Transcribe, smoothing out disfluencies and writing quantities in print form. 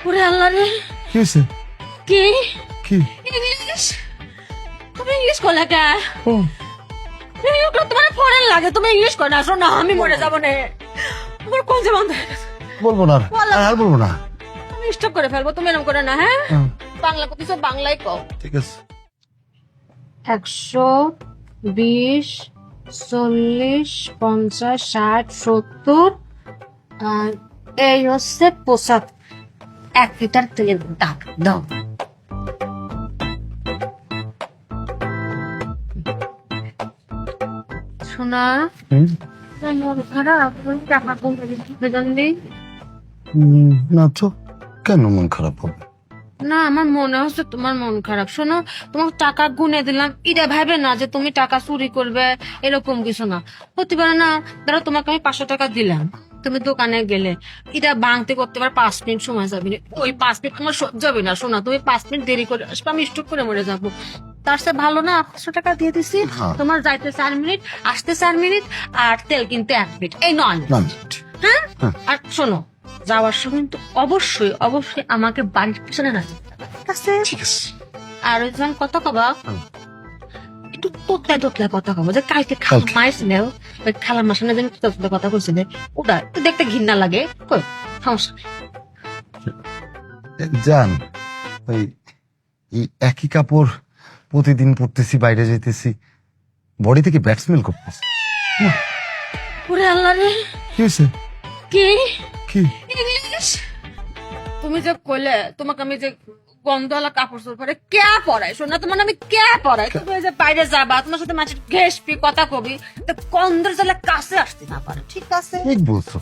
ওরে আল্লাহ রে, কি হয়েছে? কি কি? ইংলিশ? তুমি ইংলিশ করলে কে? ও তোমার ফরেন লাগে, তুমি ইংলিশ করে না। শোনো, আমি মরে যাবো না। আমার কোন যে বন্ধ হয়ে গেছে। বলবো না আর। বলো। আর বলবো না। আমি স্টপ করে ফেলবো, তুমি এরকম করে না। হ্যাঁ, হুম, বাংলা কথা বাংলায় কও। ঠিক আছে। 120, 40, 50, 60, 70 আর এই হচ্ছে 75। 1 লিটার তেলের দাম দাও। শোনা, হুম, মন খারাপ, টাকা কমে দিতে জানলি? না তো, কেন মন খারাপ হবে? না, আমার মনে হচ্ছে তোমার মন খারাপ। শোনো, তোমাকে টাকা গুনে দিলাম, এটা ভাবে না যে তুমি টাকা চুরি করবে, এরকম কিছু না। হতে পারে না, ধরো তোমাকে আমি 500 টাকা দিলাম, তুমি দোকানে গেলে, এটা ভাঙতে করতে পারে 5 মিনিট সময় যাবে না। ওই 5 মিনিট তোমার সহ্য হবে না। শোনা, তুমি 5 মিনিট দেরি করে আসবে, আমি স্টক করে মরে যাবো। তার চেয়ে ভালো না, 500 টাকা দিয়ে দিছি, হ্যাঁ। তোমার যাইতে 4 মিনিট, আসতে 4 মিনিট, আর তেল কিনতে 1 মিনিট, এই নয়। না, হ্যাঁ, হ্যাঁ। আর শোনো, যাওয়ার সময় কিন্তু অবশ্যই অবশ্যই আমাকে বাড়ির পিছনে রাখবে, ঠিক আছে? ঠিক আছে। আর ওই যখন কথা কবা, হুম। একটু তোতলায় তোতলায় কথা কবা, যে কালকে খালা কালকে? মায়ের ছিল, ওই খালার মার সামনে যেন তোতলায় কথা কইছিলে, ওটা একটু দেখতে ঘৃণা লাগে। কই, সমস্যা নেই। জান, ওই এই একই কাপড় প্রতিদিন পরতেছি, বাইরে যাইতেছি, বডি থেকে ব্যাড স্মেল করতেছে। ওরে আল্লাহ রে, কি হয়েছে? কি কি? ইংলিশ? তুমি যে কইলে তোমাকে আমি যে গন্ধওয়ালা কাপড় চোপড় পরে কে পরাই, শোনা, তোমার আমি কে পরাই? তুমি এই যে বাইরে যাবা, তোমার সাথে মাছের ঘেসপি কথা কবি, তো গন্ধের জ্বালা কাছে আসতে না পারে, ঠিক আছে? ঠিক বলছো।